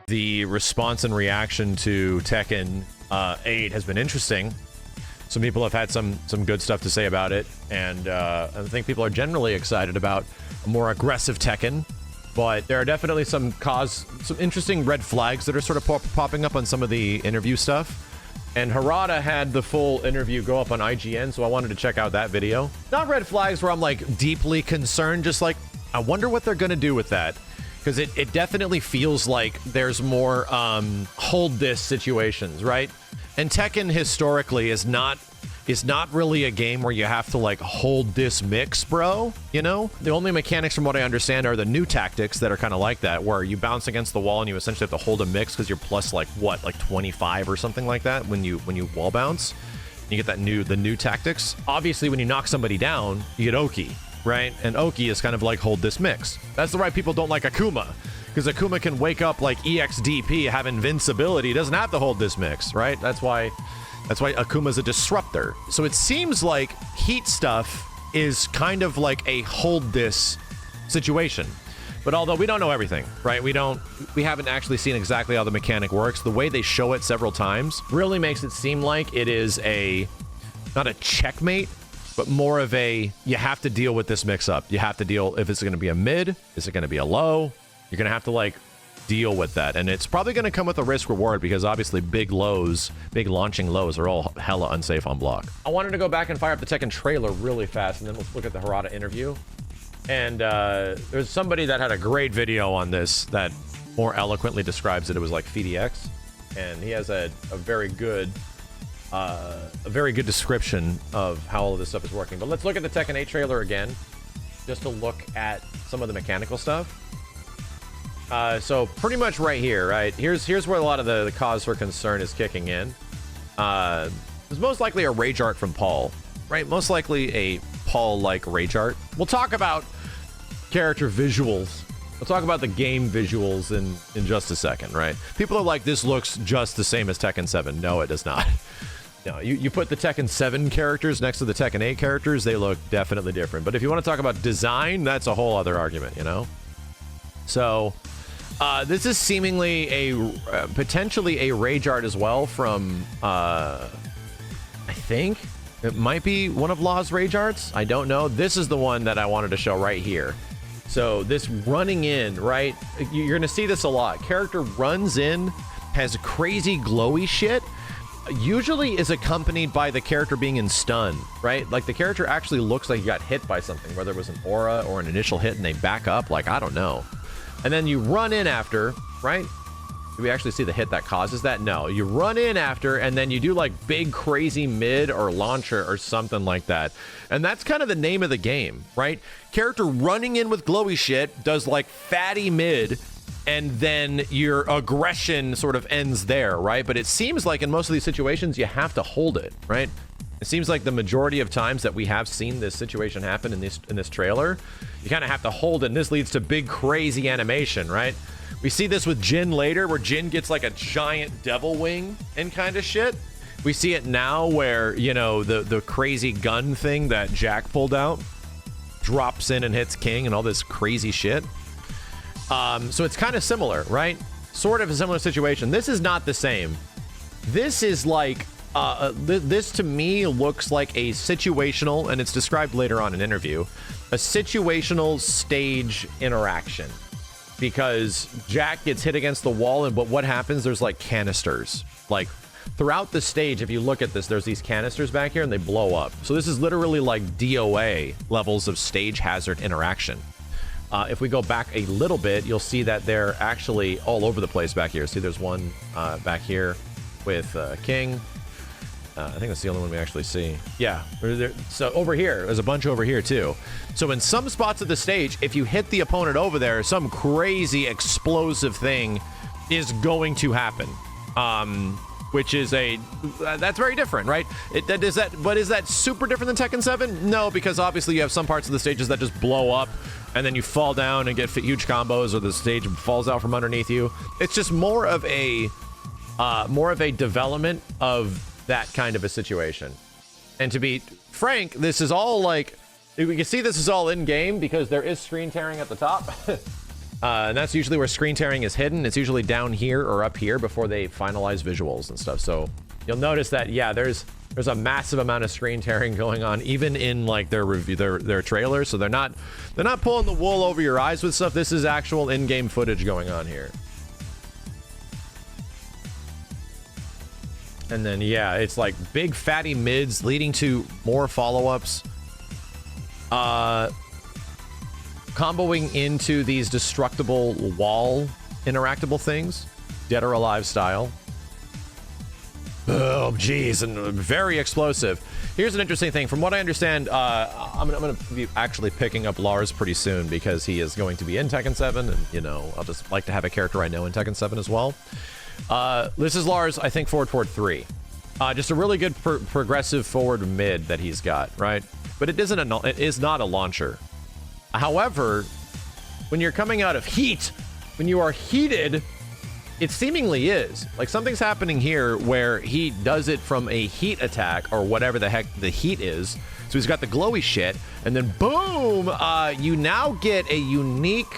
The response and reaction to Tekken 8 has been interesting. Some people have had some good stuff to say about it, and I think people are generally excited about a more aggressive Tekken. But there are definitely some interesting red flags that are sort of popping up on some of the interview stuff. And Harada had the full interview go up on IGN, so I wanted to check out that video. Not red flags where I'm like deeply concerned, just like, I wonder what they're gonna do with that. Because it definitely feels like there's more hold this situations, right? And Tekken historically is not really a game where you have to like hold this mix, bro. You know, the only mechanics from what I understand are the new tactics that are kind of like that, where you bounce against the wall and you essentially have to hold a mix because you're plus like what, like 25 or something like that when you wall bounce. You get that the new tactics. Obviously, when you knock somebody down, you get Oki. Right? And Oki is kind of like hold this mix. That's the why people don't like Akuma, because Akuma can wake up like EXDP, have invincibility, he doesn't have to hold this mix, right? That's why Akuma's a disruptor. So it seems like heat stuff is kind of like a hold this situation. But although we don't know everything, right? We haven't actually seen exactly how the mechanic works. The way they show it several times really makes it seem like it is not a checkmate, but more of a, you have to deal with this mix up. You have to deal, if it's going to be a mid, is it going to be a low? You're going to have to like deal with that. And it's probably going to come with a risk reward, because obviously big launching lows are all hella unsafe on block. I wanted to go back and fire up the Tekken trailer really fast, and then let's look at the Harada interview. And there's somebody that had a great video on this that more eloquently describes it. It was like FDX, and he has a very good description of how all of this stuff is working. But let's look at the Tekken 8 trailer again, just to look at some of the mechanical stuff. So pretty much right here, right? Here's where a lot of the cause for concern is kicking in. There's most likely a rage art from Paul, right? Most likely a Paul-like rage art. We'll talk about character visuals. We'll talk about the game visuals in just a second, right? People are like, this looks just the same as Tekken 7. No, it does not. No, you put the Tekken 7 characters next to the Tekken 8 characters, they look definitely different. But if you want to talk about design, that's a whole other argument, you know? So, this is seemingly potentially a rage art as well from, I think it might be one of Law's rage arts. I don't know. This is the one that I wanted to show right here. So this running in, right? You're going to see this a lot. Character runs in, has crazy glowy shit, usually is accompanied by the character being in stun, right? Like the character actually looks like he got hit by something, whether it was an aura or an initial hit and they back up, like, I don't know. And then you run in after, right? Do we actually see the hit that causes that? No, you run in after, and then you do like big crazy mid or launcher or something like that. And that's kind of the name of the game, right? Character running in with glowy shit does like fatty mid, and then your aggression sort of ends there, right? But it seems like in most of these situations, you have to hold it, right? It seems like the majority of times that we have seen this situation happen in this trailer, you kind of have to hold it, and this leads to big crazy animation, right? We see this with Jin later, where Jin gets like a giant devil wing and kind of shit. We see it now where, you know, the crazy gun thing that Jack pulled out drops in and hits King and all this crazy shit. So it's kind of similar, right? Sort of a similar situation. This is not the same. This is like, this to me looks like a situational, and it's described later on in an interview, a situational stage interaction. Because Jack gets hit against the wall, but what happens? There's like canisters. Like throughout the stage, if you look at this, there's these canisters back here and they blow up. So this is literally like DOA levels of stage hazard interaction. If we go back a little bit, you'll see that they're actually all over the place back here. See, there's one back here with King. I think that's the only one we actually see. Yeah, so over here, there's a bunch over here too. So in some spots of the stage, if you hit the opponent over there, some crazy explosive thing is going to happen. Which is that's very different, right? But is that super different than Tekken 7? No, because obviously you have some parts of the stages that just blow up and then you fall down and get huge combos, or the stage falls out from underneath you. It's just more of a more of a development of that kind of a situation. And to be frank, this is all like, we can see this is all in game because there is screen tearing at the top. And that's usually where screen tearing is hidden. It's usually down here or up here before they finalize visuals and stuff. So you'll notice that, yeah, there's a massive amount of screen tearing going on, even in like their review, their trailer. So they're not pulling the wool over your eyes with stuff. This is actual in-game footage going on here. And then, yeah, it's like big fatty mids leading to more follow-ups. Comboing into these destructible wall interactable things, dead or alive style. Oh, geez, and very explosive. Here's an interesting thing. From what I understand, I'm gonna be actually picking up Lars pretty soon because he is going to be in Tekken 7, and, you know, I'll just like to have a character I know in Tekken 7 as well. This is Lars, I think, forward 3. Just a really good progressive forward mid that he's got, right? But it is not a launcher. However, when you're coming out of heat, when you are heated, it seemingly is. Like, something's happening here where he does it from a heat attack or whatever the heck the heat is. So he's got the glowy shit, and then boom, you now get a unique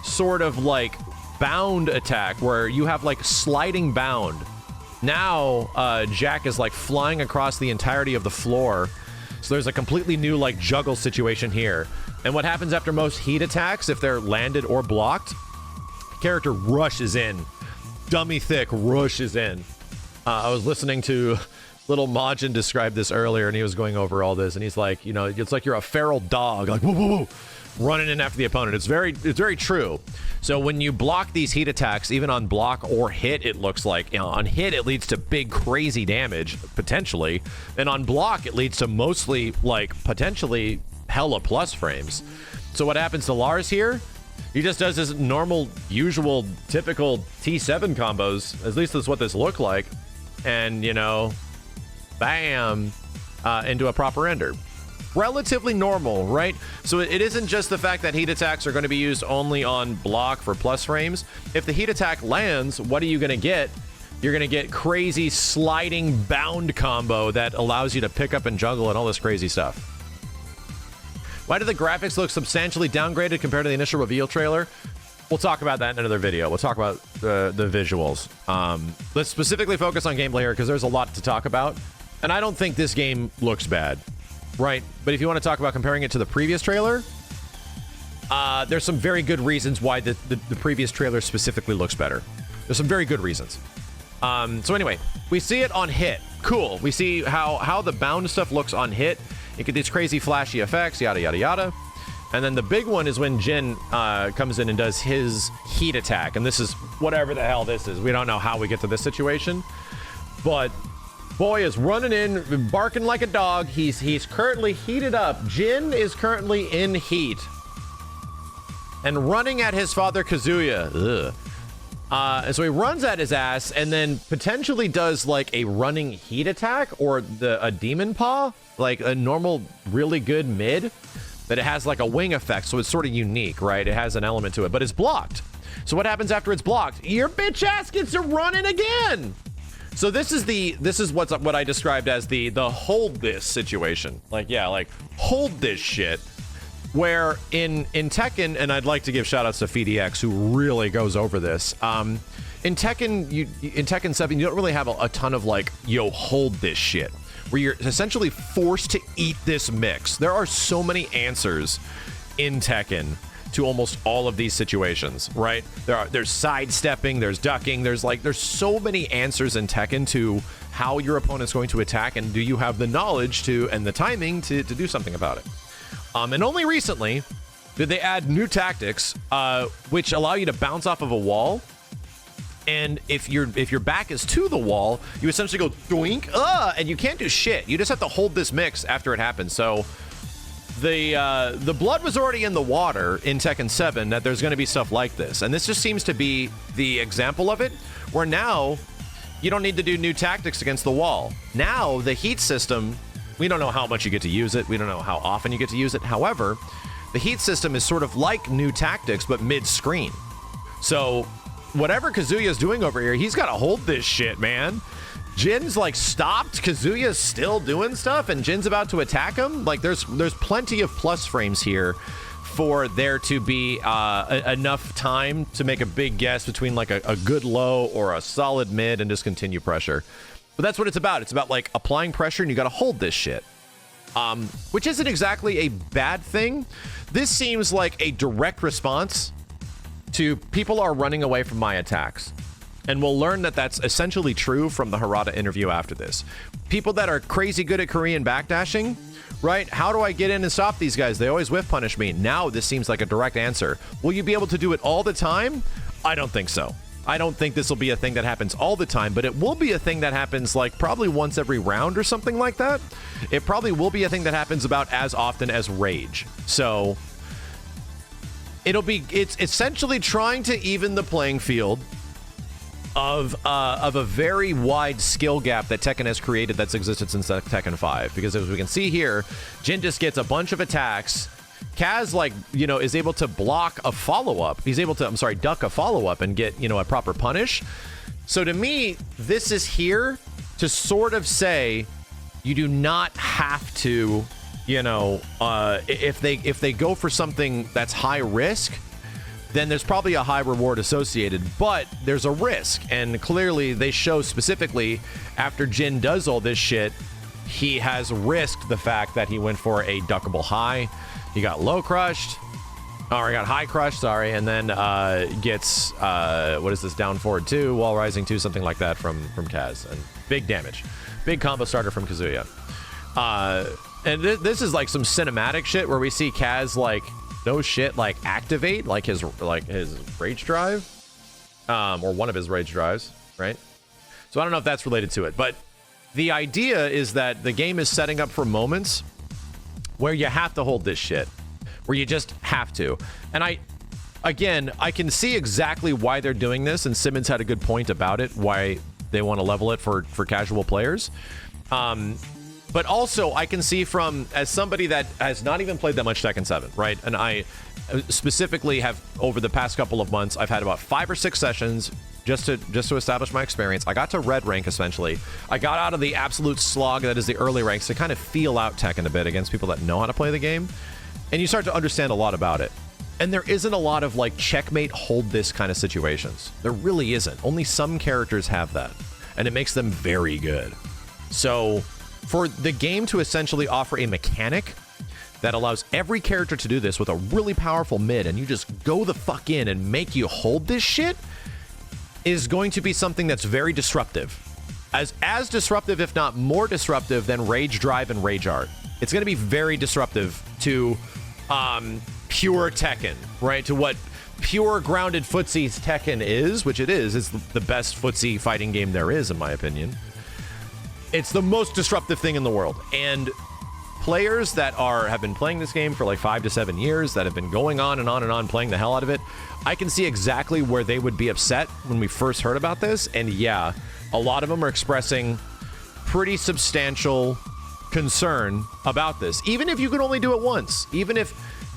sort of like bound attack where you have like sliding bound. Now, Jack is like flying across the entirety of the floor. So there's a completely new like juggle situation here. And what happens after most heat attacks, if they're landed or blocked, character rushes in. Dummy thick rushes in. I was listening to little Majin describe this earlier, and he was going over all this, and he's like, you know, it's like you're a feral dog, like woo woo woo, running in after the opponent. It's very true. So when you block these heat attacks, even on block or hit, it looks like, you know, on hit it leads to big crazy damage potentially, and on block it leads to mostly like potentially hella plus frames. So what happens to Lars here? He just does his normal, usual, typical T7 combos. At least that's what this looked like. And, you know, bam, into a proper ender. Relatively normal, right? So it isn't just the fact that heat attacks are going to be used only on block for plus frames. If the heat attack lands, what are you going to get? You're going to get crazy sliding bound combo that allows you to pick up and juggle and all this crazy stuff. Why do the graphics look substantially downgraded compared to the initial reveal trailer? We'll talk about that in another video. We'll talk about the visuals. Let's specifically focus on gameplay here because there's a lot to talk about. And I don't think this game looks bad, right? But if you want to talk about comparing it to the previous trailer, there's some very good reasons why the previous trailer specifically looks better. There's some very good reasons. So anyway, we see it on hit. Cool. We see how the bound stuff looks on hit. You get these crazy flashy effects, yada, yada, yada. And then the big one is when Jin comes in and does his heat attack. And this is whatever the hell this is. We don't know how we get to this situation. But boy is running in, barking like a dog. He's currently heated up. Jin is currently in heat. And running at his father, Kazuya. Ugh. And so he runs at his ass and then potentially does like a running heat attack or a demon paw, like a normal, really good mid that it has like a wing effect. So it's sort of unique, right? It has an element to it, but it's blocked. So what happens after it's blocked? Your bitch ass gets to run in again. So this is what I described as the hold this situation. Like, yeah, like hold this shit. Where in Tekken, and I'd like to give shout-outs to FDX, who really goes over this. In Tekken 7, you don't really have a ton of like, yo, hold this shit, where you're essentially forced to eat this mix. There are so many answers in Tekken to almost all of these situations, right? There's sidestepping, there's ducking, there's so many answers in Tekken to how your opponent's going to attack, and do you have the knowledge to and the timing to do something about it. And only recently did they add new tactics, which allow you to bounce off of a wall. And if your back is to the wall, you essentially go doink, and you can't do shit. You just have to hold this mix after it happens. So the blood was already in the water in Tekken 7 that there's going to be stuff like this. And this just seems to be the example of it, where now you don't need to do new tactics against the wall. Now the heat system, we don't know how much you get to use it. We don't know how often you get to use it. However, the heat system is sort of like new tactics, but mid-screen. So whatever Kazuya's doing over here, he's got to hold this shit, man. Jin's like stopped, Kazuya's still doing stuff, and Jin's about to attack him. Like there's plenty of plus frames here for there to be enough time to make a big guess between like a good low or a solid mid and just continue pressure. But that's what it's about. It's about like applying pressure, and you got to hold this shit. Which isn't exactly a bad thing. This seems like a direct response to people are running away from my attacks. And we'll learn that that's essentially true from the Harada interview after this. People that are crazy good at Korean backdashing, right? How do I get in and stop these guys? They always whiff punish me. Now this seems like a direct answer. Will you be able to do it all the time? I don't think so. I don't think this will be a thing that happens all the time, but it will be a thing that happens like probably once every round or something like that. It probably will be a thing that happens about as often as Rage. So it's essentially trying to even the playing field of a very wide skill gap that Tekken has created that's existed since Tekken 5. Because as we can see here, Jin just gets a bunch of attacks. Kaz, like, is able to block a follow-up. He's able to, duck a follow-up and get, a proper punish. So to me, this is here to sort of say you do not have to, if they go for something that's high risk, then there's probably a high reward associated, but there's a risk. And clearly they show specifically after Jin does all this shit, he has risked the fact that he went for a duckable high. He got low crushed, or he got high crushed, sorry, and then gets, what is this, down forward 2, wall rising 2, something like that from Kaz. And big damage. Big combo starter from Kazuya. And this is like some cinematic shit where we see Kaz like, no shit, like activate like his rage drive, or one of his rage drives, right? So I don't know if that's related to it, but the idea is that the game is setting up for moments where you have to hold this shit, where you just have to. And I can see exactly why they're doing this, and Simmons had a good point about it, why they want to level it for casual players. But also, I can see from, as somebody that has not even played that much Tekken 7, right? And I specifically have, over the past couple of months, I've had about 5 or 6 sessions just to establish my experience. I got to red rank, essentially. I got out of the absolute slog that is the early ranks to kind of feel out Tekken a bit against people that know how to play the game. And you start to understand a lot about it. And there isn't a lot of, like, checkmate, hold this kind of situations. There really isn't. Only some characters have that. And it makes them very good. So for the game to essentially offer a mechanic that allows every character to do this with a really powerful mid, and you just go the fuck in and make you hold this shit, is going to be something that's very disruptive. As disruptive, if not more disruptive, than Rage Drive and Rage Art. It's going to be very disruptive to pure Tekken, right? To what pure grounded footsie's Tekken is, which it is. It's the best footsie fighting game there is, in my opinion. It's the most disruptive thing in the world. And players that have been playing this game for like 5 to 7 years, that have been going on and on and on playing the hell out of it, I can see exactly where they would be upset when we first heard about this. And yeah, a lot of them are expressing pretty substantial concern about this. Even if you can only do it once. Even if,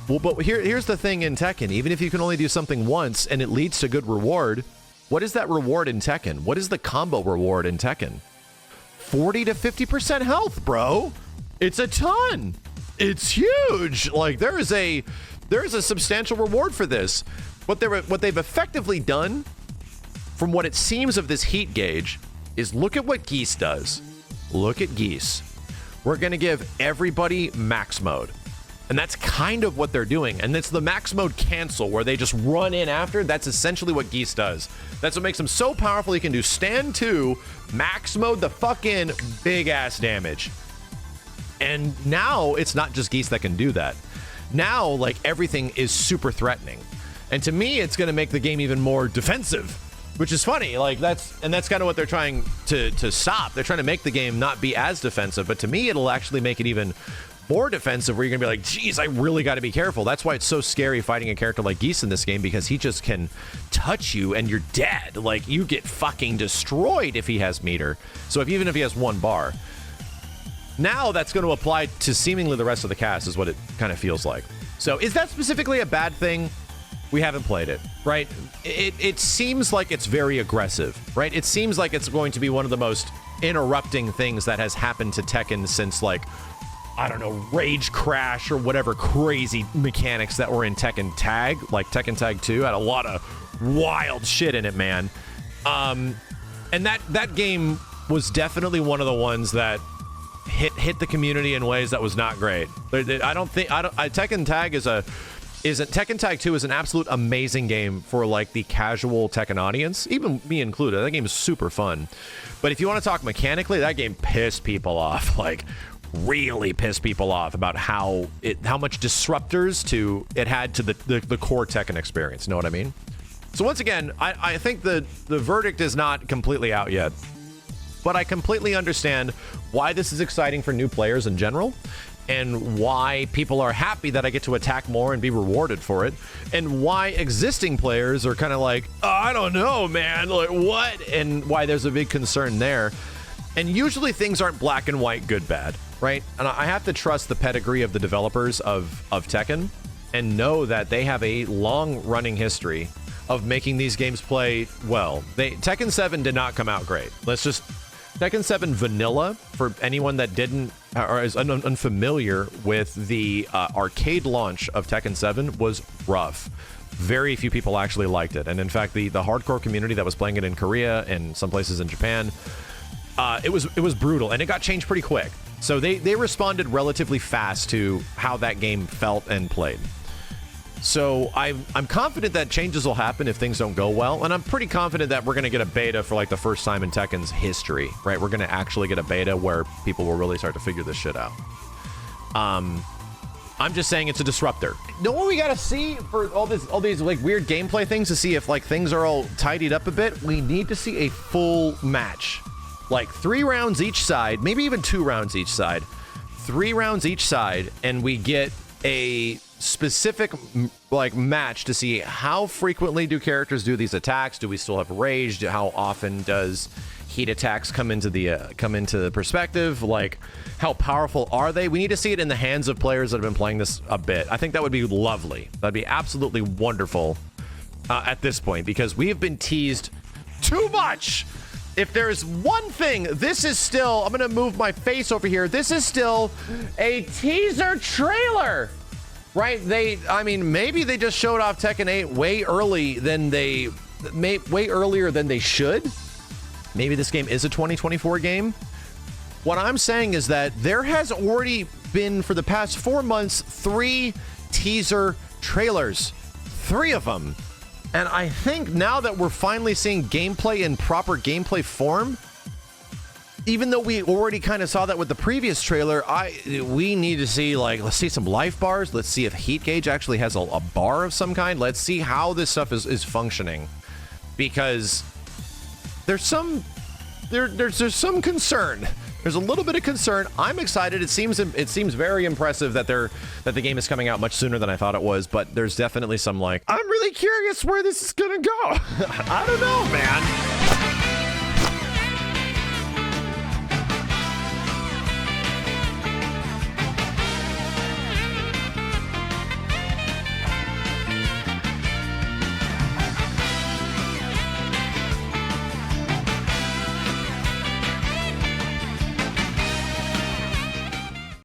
well, but here's the thing in Tekken. Even if you can only do something once and it leads to good reward, what is that reward in Tekken? What is the combo reward in Tekken? 40 to 50% health, bro. It's a ton. It's huge. Like there is a substantial reward for this. What they've effectively done, from what it seems of this heat gauge, is look at what Geese does. Look at Geese. We're gonna give everybody max mode. And that's kind of what they're doing. And it's the max mode cancel where they just run in after. That's essentially what Geese does. That's what makes him so powerful. He can do stand 2, max mode the fuck in, big ass damage. And now it's not just Geese that can do that. Now, like, everything is super threatening. And to me, it's going to make the game even more defensive, which is funny. Like, that's kind of what they're trying to stop. They're trying to make the game not be as defensive. But to me, it'll actually make it even more defensive, where you're gonna be like, geez, I really got to be careful. That's why it's so scary fighting a character like Geese in this game, because he just can touch you and you're dead. Like, you get fucking destroyed if he has meter. So even if he has 1 bar. Now that's going to apply to seemingly the rest of the cast, is what it kind of feels like. So is that specifically a bad thing? we haven't played it, right? It seems like it's very aggressive, right? It seems like it's going to be one of the most interrupting things that has happened to Tekken since, like, I don't know, Rage Crash or whatever crazy mechanics that were in Tekken Tag. Like Tekken Tag 2 had a lot of wild shit in it, man. And that game was definitely one of the ones that hit the community in ways that was not great. Tekken Tag Tekken Tag 2 is an absolute amazing game for like the casual Tekken audience, even me included. That game is super fun. But if you want to talk mechanically, that game pissed people off, like really pissed people off about how much disruptors it had to the core Tekken experience. You know what I mean? So once again, I think the verdict is not completely out yet, but I completely understand why this is exciting for new players in general, and why people are happy that I get to attack more and be rewarded for it, and why existing players are kind of like, oh, I don't know, man, like what? And why there's a big concern there. And usually things aren't black and white, good, bad, right? And I have to trust the pedigree of the developers of Tekken and know that they have a long-running history of making these games play well. Tekken 7 did not come out great. Tekken 7 Vanilla, for anyone that didn't or is unfamiliar with the arcade launch of Tekken 7, was rough. Very few people actually liked it. And in fact, the hardcore community that was playing it in Korea and some places in Japan, it was brutal, and it got changed pretty quick. So they responded relatively fast to how that game felt and played. So I'm confident that changes will happen if things don't go well, and I'm pretty confident that we're going to get a beta for like the first time in Tekken's history, right? We're going to actually get a beta where people will really start to figure this shit out. I'm just saying it's a disruptor. Know what we got to see for all these like weird gameplay things to see if like things are all tidied up a bit? We need to see a full match, like 3 rounds each side, maybe even 2 rounds each side, 3 rounds each side, and we get a specific like match to see how frequently do characters do these attacks. Do we still have rage? How often does heat attacks come into the perspective? Like, how powerful are they? We need to see it in the hands of players that have been playing this a bit. I think that would be lovely. That'd be absolutely wonderful at this point, because we have been teased too much. If there's one thing, this is still, I'm gonna move my face over here, this is still a teaser trailer, right? I mean, maybe they just showed off Tekken 8 way earlier than they should. Maybe this game is a 2024 game. What I'm saying is that there has already been, for the past 4 months, 3 teaser trailers, 3 of them. And I think now that we're finally seeing gameplay in proper gameplay form, even though we already kind of saw that with the previous trailer, we need to see, like, let's see some life bars. Let's see if heat gauge actually has a bar of some kind. Let's see how this stuff is functioning, because there's some concern. There's a little bit of concern. I'm excited. It seems very impressive that the game is coming out much sooner than I thought it was, but there's definitely some, like, I'm really curious where this is gonna go. I don't know, man.